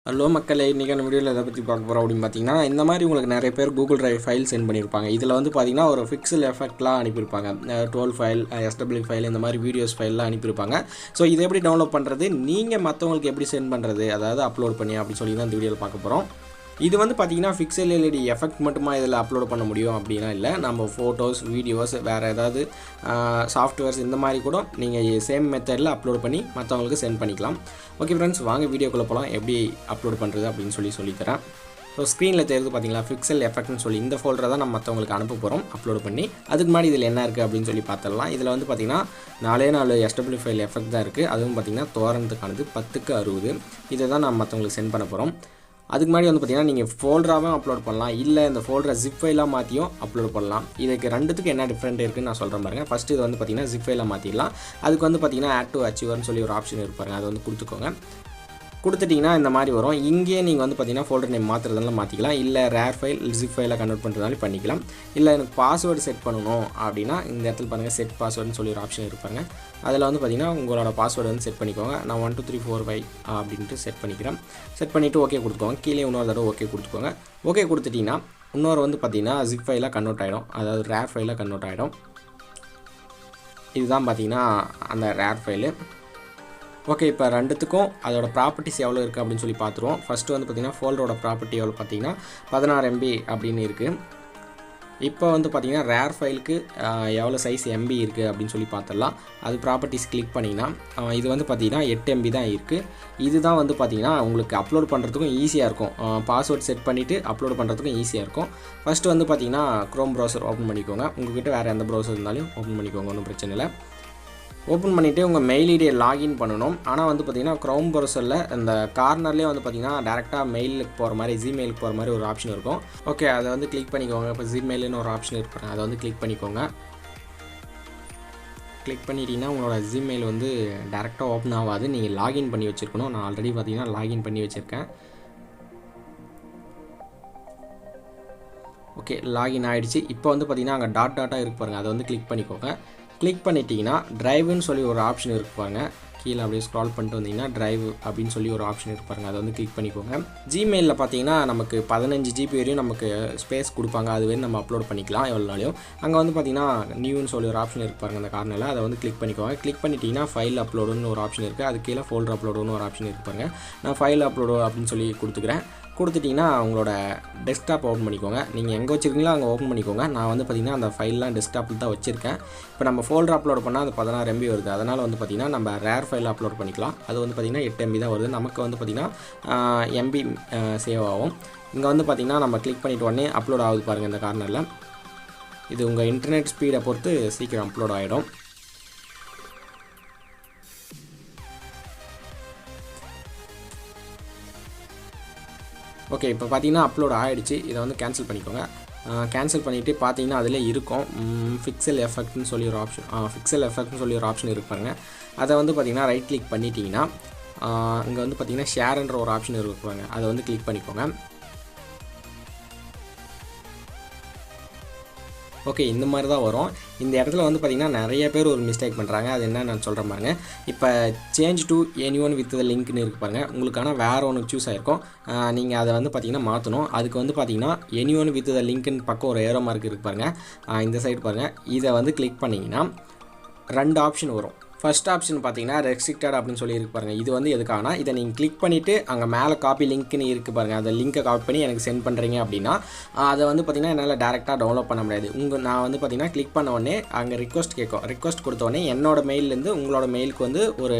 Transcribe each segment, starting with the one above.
Hello மக்களே, இன்றைக்கான வீடியோவில் எதை பற்றி பார்க்க போகிறோம் அப்படின்னு பார்த்தீங்கன்னா, இந்த மாதிரி உங்களுக்கு நிறைய பேர் கூகுள் டிரைவ் ஃபைல் சென்ட் பண்ணியிருப்பாங்க. இதில் வந்து பார்த்தீங்கன்னா ஒரு ஃபிக்ஸல் எஃபெக்ட்லாம் அனுப்பியிருப்பாங்க. 12 ஃபைல், எஸ்டபிள்யூ ஃபைல், இந்த மாதிரி வீடியோஸ் ஃபைல்லாம் அனுப்பியிருப்பாங்க. ஸோ இதை எப்படி டவுன்லோட் பண்ணுறது, நீங்கள் மற்றவங்களுக்கு எப்படி சென்ட் பண்ணுறது, அதாவது அப்லோட் பண்ணி அப்படின்னு சொல்லி தான் இந்த வீடியோவில் பார்க்க போகிறோம். இது வந்து பார்த்தீங்கன்னா ஃபிக்ஸல் எல்இடி எஃபெக்ட் மட்டுமா இதில் அப்லோட் பண்ண முடியும் அப்படின்னா இல்லை, நம்ம ஃபோட்டோஸ், வீடியோஸ், வேறு ஏதாவது சாஃப்ட்வேர்ஸ் இந்த மாதிரி கூட நீங்கள் சேம் மெத்தடில் அப்லோட் பண்ணி மற்றவங்களுக்கு சென்ட் பண்ணிக்கலாம். ஓகே ஃப்ரெண்ட்ஸ், வாங்க வீடியோக்குள்ளே போகலாம். எப்படி அப்லோட் பண்ணுறது அப்படின்னு சொல்லித்தரேன். ஸோ ஸ்க்ரீனில் தெரியுது பார்த்தீங்களா, ஃபிக்ஸல் எஃபெக்ட்னு சொல்லி இந்த ஃபோல்டரை தான் நம்ம மற்றவங்களுக்கு அனுப்ப போகிறோம் அப்லோட் பண்ணி. அதுக்கு முன்னாடி இதில் என்ன இருக்குது அப்படின்னு சொல்லி பார்த்துடலாம். இதில் வந்து பார்த்திங்கன்னா 4 எஸ்டபிள்யூ ஃபைல் எஃபெக்ட் தான் இருக்குது. அதுவும் பார்த்திங்கன்னா தோரணத்துக்கானது 10க்கு 60. இதை தான் நம்ம மற்றவங்களுக்கு சென்ட் பண்ண போகிறோம். அதுக்கு முன்னாடி வந்து பார்த்திங்கன்னா நீங்கள் ஃபோல்டராகவும் அப்லோட் பண்ணலாம், இல்லை இந்த ஃபோல்டரை ஜிப் ஃபைலாக மாற்றியும் அப்லோட் பண்ணலாம். இதுக்கு ரெண்டுத்துக்கு என்ன டிஃப்ரெண்ட் இருக்குன்னு நான் சொல்கிறேன் பாருங்கள். ஃபஸ்ட்டு இது வந்து பார்த்திங்கன்னா ஜிப் ஃபைலாக மாற்றிடலாம். அதுக்கு வந்து பார்த்திங்கன்னா ஆட் டு அச்சீவர்னு சொல்லி ஒரு ஆப்ஷன் இருப்பாருங்க, அதை வந்து கொடுத்துக்கோங்க. கொடுத்துட்டிங்கன்னா இந்த மாதிரி வரும். இங்கேயே நீங்கள் வந்து பார்த்திங்கன்னா ஃபோல்டர் நேம் மாற்றுறதுனால மாற்றிக்கலாம், இல்லை ரேர் ஃபைல் ஜிப் ஃபைலாக கன்வெர்ட் பண்ணுறதுனாலும் பண்ணிக்கலாம். இல்லை எனக்கு பாஸ்வேர்டு செட் பண்ணணும் அப்படின்னா இந்த இடத்துல பாருங்கள், செட் பாஸ்வேர்டுன்னு சொல்லி ஒரு ஆப்ஷன் இருப்பாங்க. அதில் வந்து பார்த்திங்கன்னா உங்களோட பாஸ்வேர்டு வந்து செட் பண்ணிக்கோங்க. நான் 1 2 3 4 5 அப்படின்ட்டு செட் பண்ணிக்கிறேன். செட் பண்ணிவிட்டு ஓகே கொடுத்துக்கோங்க. கீழே இன்னொரு தடவை ஓகே கொடுத்துக்கோங்க. ஓகே கொடுத்துட்டிங்கன்னா இன்னொரு வந்து பார்த்திங்கன்னா ஜிப் ஃபைலாக கன்வெர்ட் ஆகிடும், அதாவது ரேர் ஃபைலாக கன்வெர்ட் ஆகிடும். இதுதான் பார்த்திங்கன்னா அந்த ரேர் ஃபைலு. ஓகே, இப்போ ரெண்டுத்துக்கும் அதோட ப்ராப்பர்ட்டிஸ் எவ்வளோ இருக்குது அப்படின்னு சொல்லி பார்த்துருவோம். ஃபஸ்ட்டு வந்து பார்த்திங்கன்னா ஃபோல்டரோட ப்ராப்பர்ட்டி எவ்வளோ பார்த்தீங்கன்னா 16 MB அப்படின்னு இருக்குது. இப்போ வந்து பார்த்திங்கன்னா ரேர் ஃபைலுக்கு எவ்வளோ சைஸ் MB இருக்குது அப்படின்னு சொல்லி பார்த்துடலாம். அது ப்ராப்பர்ட்டிஸ் கிளிக் பண்ணிங்கன்னா இது வந்து பார்த்திங்கன்னா 8 MB தான் இருக்குது. இதுதான் வந்து பார்த்திங்கன்னா உங்களுக்கு அப்லோட் பண்ணுறதுக்கும் ஈஸியாக இருக்கும். பாஸ்வேர்ட் செட் பண்ணிவிட்டு அப்லோட் பண்ணுறதுக்கும் ஈஸியாக இருக்கும். ஃபஸ்ட்டு வந்து பார்த்திங்கன்னா க்ரோம் ப்ரௌசர் ஓப்பன் பண்ணிக்கோங்க. உங்கள்கிட்ட வேறு எந்த ப்ரௌசர் இருந்தாலும் ஓப்பன் பண்ணிக்கோங்க, ஒன்றும் பிரச்சனை இல்லை. ஓப்பன் பண்ணிவிட்டு உங்கள் மெயில் ஐடியை லாகின் பண்ணணும். ஆனால் வந்து பார்த்திங்கன்னா க்ரோம் ப்ரௌசரில் இந்த கார்னர்லேயே வந்து பார்த்திங்கன்னா டேரெக்டாக மெயிலுக்கு போகிற மாதிரி, ஜிமெயிலுக்கு போகிற மாதிரி ஒரு ஆப்ஷன் இருக்கும். ஓகே, அதை வந்து கிளிக் பண்ணிக்கோங்க. இப்போ ஜிமெயில்னு ஒரு ஆப்ஷன் இருப்பாங்க, அதை வந்து கிளிக் பண்ணிக்கோங்க. கிளிக் பண்ணிட்டீங்கன்னா உங்களோட ஜிமெயில் வந்து டேரெக்டாக ஓப்பன் ஆகாது, நீங்கள் லாகின் பண்ணி வச்சுருக்கணும். நான் ஆல்ரெடி பார்த்திங்கன்னா லாகின் பண்ணி வச்சுருக்கேன். ஓகே, லாகின் ஆகிடுச்சு. இப்போ வந்து பார்த்திங்கன்னா அங்கே டாட்டாக இருக்கு பாருங்கள், அதை வந்து கிளிக் பண்ணிக்கோங்க. கிளிக் பண்ணிட்டீங்கன்னா ட்ரைவுன்னு சொல்லி ஒரு ஆப்ஷன் இருக்கு பாருங்கள். கீழே அப்படியே ஸ்க்ரால் பண்ணிட்டு வந்தீங்கன்னா ட்ரைவ் அப்படின்னு சொல்லி ஒரு ஆப்ஷன் இருக்கு பாருங்கள், அதை வந்து கிளிக் பண்ணிக்கோங்க. ஜிமெயிலில் பார்த்தீங்கன்னா நமக்கு 15 GB வரையும் நமக்கு ஸ்பேஸ் கொடுப்பாங்க, அது வரையும் நம்ம அப்லோட் பண்ணிக்கலாம் எவ்வளோ நாளையும். அங்கே வந்து பார்த்திங்கன்னா நியூன்னு சொல்லி ஒரு ஆப்ஷன் இருக்கு பாருங்கள், அந்த கார்னரில் அதை வந்து கிளிக் பண்ணிக்கோங்க. கிளிக் பண்ணிட்டீங்கன்னா ஃபைல் அப்லோடுன்னு ஒரு ஆப்ஷன் இருக்குது, அது கீழே ஃபோல்டர் அப்லோடுன்னு ஒரு ஆப்ஷன் இருக்கு பாருங்கள். நான் ஃபைல் அப்லோடு அப்படின்னு சொல்லி கொடுத்துக்கிறேன். கொடுத்துட்டிங்கன்னா உங்களோட டெஸ்க்டாப் ஓப்பன் பண்ணிக்கோங்க. நீங்கள் எங்கே வச்சுருக்கீங்களோ அங்கே ஓப்பன் பண்ணிக்கோங்க. நான் வந்து பார்த்திங்கன்னா அந்த ஃபைல்லாம் டெஸ்க்டாப்பில் தான் வச்சுருக்கேன். இப்போ நம்ம ஃபோல்டர் அப்லோட் பண்ணால் அது 16 MB வருது. அதனால் வந்து பார்த்திங்கன்னா நம்ம ரேர் ஃபைல் அப்லோட் பண்ணிக்கலாம். அது வந்து பார்த்திங்கன்னா 8 MB தான் வருது. நமக்கு வந்து பார்த்திங்கன்னா MB சேவ் ஆகும். இங்கே வந்து பார்த்திங்கன்னா நம்ம கிளிக் பண்ணிவிட்டு உடனே அப்லோட் ஆகுது பாருங்கள் இந்த கார்னரில். இது உங்கள் இன்டர்நெட் ஸ்பீடை பொறுத்து சீக்கிரம் அப்லோட் ஆகிடும். ஓகே, இப்போ பார்த்தீங்கன்னா அப்லோட் ஆகிடுச்சு. இதை வந்து கேன்சல் பண்ணிக்கோங்க. கேன்சல் பண்ணிவிட்டு பார்த்தீங்கன்னா அதில் இருக்கும் ஃபிக்ஸல் எஃபெக்ட்னு சொல்லி ஒரு ஆப்ஷன், ஃபிக்ஸல் எஃபெக்ட்னு சொல்லி ஒரு ஆப்ஷன் இருப்பாங்க. அதை வந்து பார்த்திங்கன்னா ரைட் கிளிக் பண்ணிட்டீங்கன்னா இங்கே வந்து பார்த்திங்கன்னா ஷேர்ன்ற ஒரு ஆப்ஷன் இருப்பாங்க, அதை வந்து கிளிக் பண்ணிக்கோங்க. ஓகே, இந்த மாதிரி தான் வரும். இந்த இடத்துல வந்து பார்த்திங்கன்னா நிறைய பேர் ஒரு மிஸ்டேக் பண்ணுறாங்க. அது என்ன நான் சொல்கிறேன் பாருங்க. இப்போ change to anyone with the லிங்க்னு இருக்கு பாருங்கள். உங்களுக்கான வேறு ஒன்று சூஸ் ஆகிருக்கும். நீங்கள் அதை வந்து பார்த்திங்கன்னா மாற்றணும். அதுக்கு வந்து பார்த்திங்கன்னா எனிஒன் வித் த லிங்க்னு பக்கம் ஒரு ஏரோ மார்க் இருக்குது பாருங்கள், இந்த சைடு பாருங்கள். இதை வந்து கிளிக் பண்ணிங்கன்னா 2 ஆப்ஷன் வரும். ஃபஸ்ட் ஆப்ஷன் பார்த்தீங்கன்னா ரெஸ்ட்ரிக்டட் அப்படின்னு சொல்லி இருக்கு பாருங்கள். இது வந்து எதுக்காகனா, இதை நீங்கள் கிளிக் பண்ணிவிட்டு அங்கே மேலே காப்பி லிங்க்னு இருக்குது பாருங்கள், அந்த லிங்க்கை காப்பி பண்ணி எனக்கு சென்ட் பண்ணுறீங்க அப்படின்னா அதை வந்து பார்த்திங்கன்னா என்னால் டேரெக்டாக டவுன்லோட் பண்ண முடியாது. நான் வந்து பார்த்திங்கன்னா கிளிக் பண்ண உடனே அங்கே ரிக்வஸ்ட் கேட்கும். ரிக்வஸ்ட் கொடுத்த உடனே என்னோடய மெயிலேருந்து உங்களோட மெயிலுக்கு வந்து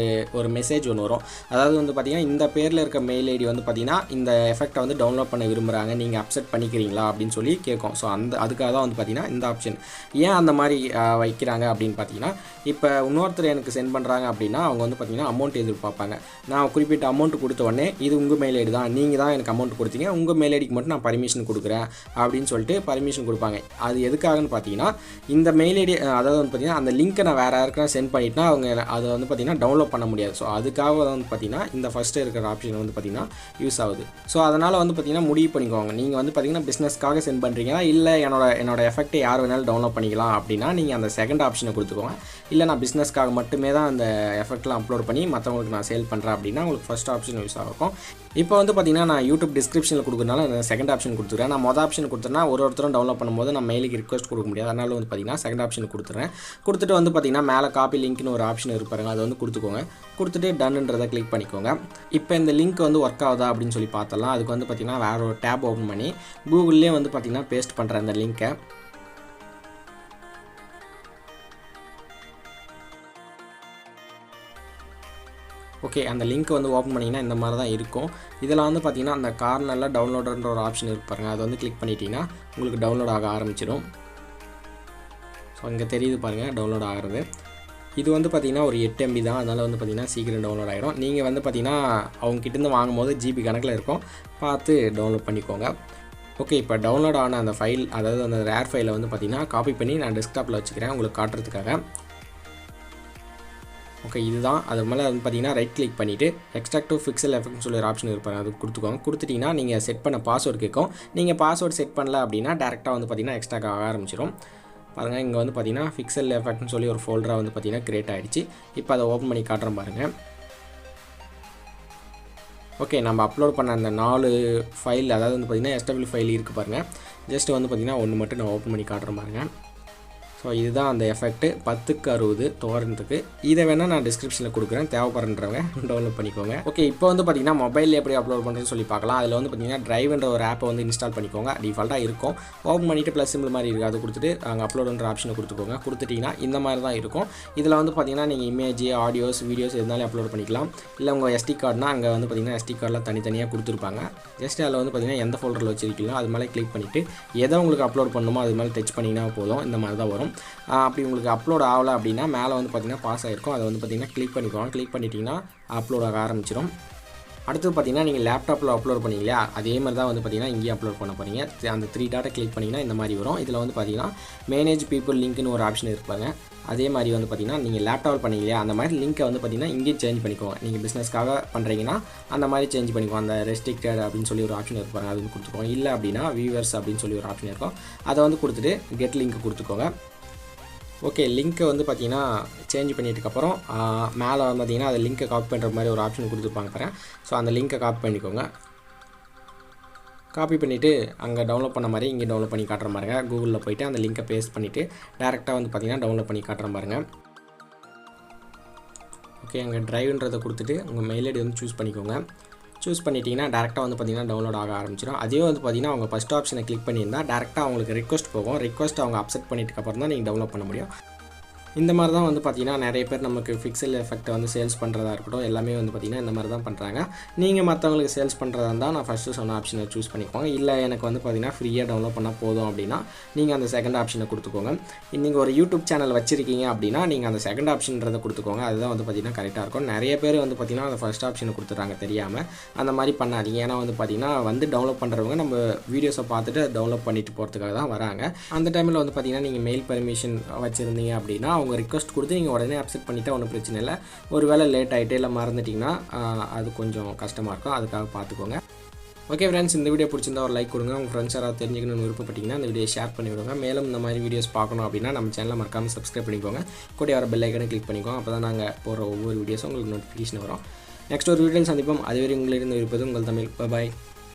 ஒரு மெசேஜ் ஒன்று வரும். அதாவது வந்து பார்த்திங்கன்னா இந்த பேரில் இருக்க மெயில் ஐடி வந்து பார்த்திங்கன்னா இந்த எஃபெக்டை வந்து டவுன்லோட் பண்ண விரும்புகிறாங்க, நீங்கள் அப்செட் பண்ணிக்கிறீங்களா அப்படின்னு சொல்லி கேட்கும். ஸோ அதுக்காக தான் வந்து பார்த்திங்கன்னா இந்த ஆப்ஷன். ஏன் அந்த மாதிரி வைக்கிறாங்க அப்படின்னு பார்த்தீங்கன்னா, இப்போ இன்னொருத்தர் எனக்கு சென்ட் பண்ணுறாங்க அப்படின்னா அவங்க வந்து பார்த்திங்கன்னா அமௌண்ட் எதிர்பார்ப்பாங்க. நான் குறிப்பிட்ட அமௌண்ட் கொடுத்த உடனே இது உங்கள் மெயில் ஐடி தான், நீங்கள் தான் எனக்கு அமௌண்ட் கொடுத்தீங்க, உங்கள் மெயில் ஐடிக்கு மட்டும் நான் பர்மிஷன் கொடுக்குறேன் அப்படின்னு சொல்லிட்டு பர்மிஷன் கொடுப்பாங்க. அது எதுக்காகன்னு பார்த்தீங்கன்னா, இந்த மெயில் ஐடி அதாவது வந்து பார்த்திங்கன்னா அந்த லிங்க்கை நான் வேறு யாருக்குனா சென்ட் பண்ணிட்டேன்னா அவங்க அதை வந்து பார்த்திங்கன்னா டவுன்லோட் பண்ண முடியாது. ஸோ அதுக்காக வந்து பார்த்திங்கன்னா இந்த ஃபஸ்ட்டு இருக்கிற ஆப்ஷன் வந்து பார்த்திங்கன்னா யூஸ் ஆகுது. ஸோ அதனால் வந்து பார்த்திங்கன்னா முடிவு பண்ணிக்கோங்க. நீங்கள் வந்து பார்த்திங்கன்னா பிஸ்னஸ்க்காக சென்ட் பண்ணுறீங்களா, இல்லை என்னோட எஃபெக்ட்டை யார் வேணாலும் டவுன்லோட் பண்ணிக்கலாம் அப்படின்னா நீங்கள் அந்த செகண்ட் ஆப்ஷனை கொடுத்துக்கோங்க. இல்லை நான் பிஸ்னஸ்க்காக மட்டும் மட்டுமே தான் அந்த எஃபெக்ட்லாம் அப்லோட் பண்ணி மற்றவங்களுக்கு நான் சேல் பண்ணுறேன் அப்படின்னா உங்களுக்கு ஃபஸ்ட் ஆப்ஷன் யூஸ் ஆகும். இப்போ வந்து பார்த்திங்கன்னா நான் யூடியூப் டிஸ்கிரிப்ஷனில் கொடுக்குறதுனால நான் செகண்ட் ஆப்ஷன் கொடுத்துருவேன். நான் மொதல் ஆப்ஷன் கொடுத்தேன்னா ஒருத்தரும் டவுன்லோட் பண்ணும்போது நான் மெயிலுக்கு ரிக்வஸ்ட் கொடுக்க முடியாது. அதனால வந்து பார்த்திங்கன்னா செகண்ட் ஆப்ஷன் கொடுத்துறேன். கொடுத்துட்டு வந்து பார்த்திங்கன்னா மேலே காப்பி லிங்க்னு ஒரு ஆப்ஷன் இருப்பாருங்க, அதை வந்து கொடுத்துக்கோங்க. கொடுத்துட்டு டன்ன்றதை கிளிக் பண்ணிக்கோங்க. இப்போ இந்த லிங்க் வந்து ஒர்க் ஆகுதா அப்படின்னு சொல்லி பார்த்தலாம். அதுக்கு வந்து பார்த்திங்கன்னா வேறு ஒரு டேப் ஓப்பன் பண்ணி கூகுள்லேயே வந்து பார்த்திங்கன்னா பேஸ்ட் பண்ணுறேன் அந்த லிங்க்கை. ஓகே, அந்த லிங்க் வந்து ஓப்பன் பண்ணிங்கன்னா இந்த மாதிரி தான் இருக்கும். இதில் வந்து பார்த்திங்கன்னா அந்த கார்னரில் டவுன்லோடர்ன்ற ஒரு ஆப்ஷன் இருப்பாருங்க, அதை வந்து கிளிக் பண்ணிட்டீங்கன்னா உங்களுக்கு டவுன்லோட் ஆக ஆரம்பிச்சிடும். ஸோ இங்கே தெரியுது பாருங்கள் டவுன்லோட் ஆகிறது. இது வந்து பார்த்திங்கன்னா ஒரு 8 MB தான், அதனால் வந்து பார்த்திங்கன்னா சீக்கிரம் டவுன்லோட் ஆகிடும். நீங்கள் வந்து பார்த்திங்கன்னா அவங்ககிட்டேருந்து வாங்கும்போது GB கணக்கில் இருக்கும், பார்த்து டவுன்லோட் பண்ணிக்கோங்க. ஓகே, இப்போ டவுன்லோட் ஆன அந்த ஃபைல், அதாவது அந்த ரேர் ஃபைலை வந்து பார்த்திங்கன்னா காப்பி பண்ணி நான் டெஸ்க்டாப்பில் வச்சுக்கிறேன் உங்களுக்கு காட்டுறதுக்காக. ஓகே, இதுதான். அது மேலே வந்து பார்த்திங்கன்னா ரைட் கிளிக் பண்ணிவிட்டு எக்ஸ்ட்ராக்ட் டு பிக்சல் எஃபெக்ட்னு சொல்லி ஒரு ஆப்ஷன் இருப்பாங்க, அது கொடுத்துக்கோங்க. கொடுத்துட்டிங்கன்னா நீங்கள் செட் பண்ண பாஸ்வேர்டு கேட்கும். நீங்கள் பாஸ்வேர்டு செட் பண்ணல அப்படின்னா டேரெக்டாக வந்து பார்த்திங்கன்னா எக்ஸ்ட்ராக் ஆக ஆரம்பிச்சிடும். பாருங்கள், இங்கே வந்து பார்த்திங்கன்னா பிக்சல் எஃபெக்ட்னு சொல்லி ஒரு ஃபோல்டராக வந்து பார்த்திங்கன்னா கிரியேட் ஆகிடுச்சு. இப்போ அதை ஓப்பன் பண்ணி காட்டுறேன் பாருங்கள். ஓகே, நம்ம அப்லோட் பண்ண அந்த 4 ஃபைல், அதாவது வந்து பார்த்திங்கன்னா SW ஃபைல் இருக்குது பாருங்கள். ஜஸ்ட் வந்து பார்த்திங்கன்னா ஒன்று மட்டும் நான் ஓப்பன் பண்ணி காட்டுறேன் பாருங்கள். ஸோ இதுதான் அந்த எஃபெக்ட் 10/60 தோரத்துக்கு. இதை வேணால் நான் டிஸ்கிரிப்ஷனில் கொடுக்குறேன், தேவைப்படுறவங்க டவுன்லோட் பண்ணிக்கோங்க. ஓகே, இப்போ வந்து பார்த்திங்கன்னா மொபைலில் எப்படி அப்லோட் பண்ணுறதுன்னு சொல்லி பார்க்கலாம். அதில் வந்து பார்த்திங்கன்னா டிரைவ்ன்ற ஒரு ஆப்பை வந்து இன்ஸ்டால் பண்ணிக்கோங்க. டிஃபால்ட்டாக இருக்கும். ஓப்பன் பண்ணிவிட்டு ப்ளஸ் சிம்பிள் மாதிரி இருக்குது, அதை கொடுத்துட்டு அங்கே அப்லோடுன்ற ஆப்ஷனை கொடுத்துக்கோங்க. கொடுத்துட்டிங்கன்னா இந்த மாதிரி தான் இருக்கும். இதில் வந்து பார்த்திங்கன்னா நீங்கள் இமேஜ், ஆடியோஸ், வீடியோஸ் எதுனாலும் அப்லோட் பண்ணிக்கலாம். இல்லை உங்கள் SD கார்டுனா அங்கே வந்து பார்த்திங்கன்னா SD கார்டில் தனித்தனியாக கொடுத்துருப்பாங்க. ஜஸ்ட் அதில் வந்து பார்த்திங்கன்னா எந்த ஃபோல்டரில் வச்சுருக்கீங்களோ அது மேலே கிளிக் பண்ணிவிட்டு எதை உங்களுக்கு அப்லோட் பண்ணணுமோ அது மேலே டச் பண்ணிங்கன்னா போதும். இந்த மாதிரி தான் வரும். அப்படி உங்களுக்கு அப்லோட் ஆகலை அப்படின்னா மேலே வந்து பார்த்திங்கன்னா பாஸ் ஆகிருக்கும், அதை வந்து பார்த்திங்கன்னா கிளிக் பண்ணிக்கோங்க. கிளிக் பண்ணிட்டீங்கன்னா அப்லோட் ஆக ஆரம்பிச்சிடும். அடுத்து பார்த்திங்கன்னா நீங்கள் லேப்டாப்பில் அப்லோட் பண்ணிங்களா, அதே மாதிரி தான் வந்து பார்த்திங்கன்னா இங்கேயும் அப்லோட் பண்ண போகிறீங்க. அந்த 3 டாட்டை கிளிக் பண்ணிங்கன்னா இந்த மாதிரி வரும். இதில் வந்து பார்த்திங்கன்னா மேனேஜ் பீப்புள் லிங்க்னு ஒரு ஆப்ஷன் இருப்பாங்க. அதே மாதிரி வந்து பார்த்திங்கன்னா நீங்கள் லேப்டாப் பண்ணிங்களா அந்த மாதிரி லிங்க்கை வந்து பார்த்திங்கன்னா இங்கேயே சேஞ்ச் பண்ணிக்கோங்க. நீங்கள் பிஸ்னஸ்க்காக பண்ணுறீங்கன்னா அந்த மாதிரி சேஞ்ச் பண்ணிக்கோங்க. அந்த ரெஸ்ட்ரிக்டட் அப்படின்னு சொல்லி ஒரு ஆப்ஷன் இருப்பாங்க, அது வந்து கொடுத்துக்கோங்க. இல்லை அப்படின்னா வியூவர்ஸ் அப்படின்னு சொல்லி ஒரு ஆப்ஷன் இருக்கும், அதை வந்து கொடுத்துட்டு கெட் லிங்க் கொடுத்துக்கோங்க. ஓகே, லிங்க்கை வந்து பார்த்திங்கன்னா சேஞ்ச் பண்ணிட்டதுக்கப்புறம் மேலே வந்து பார்த்திங்கன்னா அது லிங்க்கை காப்பி பண்ணுற மாதிரி ஒரு ஆப்ஷன் கொடுத்துருப்பாங்க பாருங்க. ஸோ அந்த லிங்க்கை காப்பி பண்ணிக்கோங்க. காப்பி பண்ணிவிட்டு அங்கே டவுன்லோட் பண்ண மாதிரி இங்கே டவுன்லோட் பண்ணி காட்டுற பாருங்க. கூகுளில் போய்ட்டு அந்த லிங்க்கை பேஸ்ட் பண்ணிவிட்டு டேரெக்டாக வந்து பார்த்திங்கன்னா டவுன்லோட் பண்ணி காட்டுற பாருங்க. ஓகே, அங்கே ட்ரைவ்ன்றதை கொடுத்துட்டு உங்கள் மெயில் ஐடி வந்து சூஸ் பண்ணிக்கோங்க. சூஸ் பண்ணிட்டீங்கன்னா டேரெக்டாக வந்து பார்த்திங்கன்னா டவுன்லோட் ஆக ஆரம்பிச்சிடும். அதே வந்து பார்த்திங்கன்னா அவங்க ஃபஸ்ட் ஆப்ஷனை கிளிக் பண்ணியிருந்தால் டேரெக்டாக அவங்களுக்கு ரிக்வஸ்ட் போகும். ரிக்வஸ்ட் அவங்க அக்செப்ட் பண்ணிட்டுக்கப்புறம் தான் நீங்கள் டவுன்லோட் பண்ண முடியும். இந்த மாதிரி தான் வந்து பார்த்திங்கன்னா நிறைய பேர் நமக்கு பிக்சல் எஃபெக்ட்டை வந்து சேல்ஸ் பண்ணுறதா இருக்கட்டும், எல்லாமே வந்து பார்த்திங்கன்னா இந்த மாதிரி தான் பண்ணுறாங்க. நீங்கள் மற்றவங்களுக்கு சேல்ஸ் பண்ணுறதா இருந்தால் நான் ஃபஸ்ட்டு சொன்ன ஆப்ஷனை சூஸ் பண்ணிக்கோங்க. இல்லை எனக்கு வந்து பார்த்திங்கன்னா ஃப்ரீயாக டவுன்லோட் பண்ணால் போதும் அப்படின்னா நீங்கள் அந்த செகண்ட் ஆப்ஷனை கொடுத்துக்கோங்க. நீங்கள் ஒரு யூடியூப் சேனல் வச்சுருக்கீங்க அப்படின்னா நீங்கள் அந்த செகண்ட் ஆப்ஷன்றதை கொடுத்துக்கோங்க. அதுதான் வந்து பார்த்திங்கன்னா கரெக்டாக இருக்கும். நிறைய பேர் வந்து பார்த்திங்கன்னா அந்த ஃபஸ்ட் ஆப்ஷனை கொடுத்துட்றாங்க தெரியாமல். அந்த மாதிரி பண்ணாதீங்க. ஏன்னா வந்து பார்த்திங்கன்னா வந்து டவுன்லோட் பண்ணுறவங்க நம்ம வீடியோஸை பார்த்துட்டு டவுன்லோட் பண்ணிட்டு போகிறதுக்காக தான் வராங்க. அந்த டைமில் வந்து பார்த்திங்கன்னா நீங்கள் மெயில் பர்மிஷன் வச்சுருந்தீங்க அப்படின்னா அவங்க ரிக்வஸ்ட் கொடுத்து நீங்கள் உடனே அக்செப்ட் பண்ணிட்டா ஒன்றும் பிரச்சனை இல்லை. ஒரு வேளை லேட் ஆகிட்டே இல்லை மறந்துட்டிங்கன்னா அது கொஞ்சம் கஷ்டமாக இருக்கும், அதுக்காக பார்த்துக்கோங்க. ஓகே ஃப்ரெண்ட்ஸ், இந்த வீடியோ பிடிச்சிருந்தா ஒரு லைக் கொடுங்க. உங்கள் ஃப்ரெண்ட்ஸ் யாராவது தெரிஞ்சுக்கணும்னு விருப்பப்பட்டீங்கன்னா இந்த வீடியோ ஷேர் பண்ணி விடுங்க. மேலும் இந்த மாதிரி வீடியோஸ் பார்க்கணும் அப்படின்னா நம்ம சேனலை மறக்காமல் சப்ஸ்கிரைப் பண்ணிக்கோங்க. கூட வர பெல் ஐக்கனை கிளிக் பண்ணிக்கோங்க. அப்போ தான் நாங்கள் போகிற ஒவ்வொரு வீடியோஸும் உங்களுக்கு நோட்டிஃபிகேஷன் வரும். நெக்ஸ்ட் ஒரு வீடியோவில் சந்திப்போம். அதுவரை உங்களிடம் இருப்பது உங்கள் தமிழ். பாய்.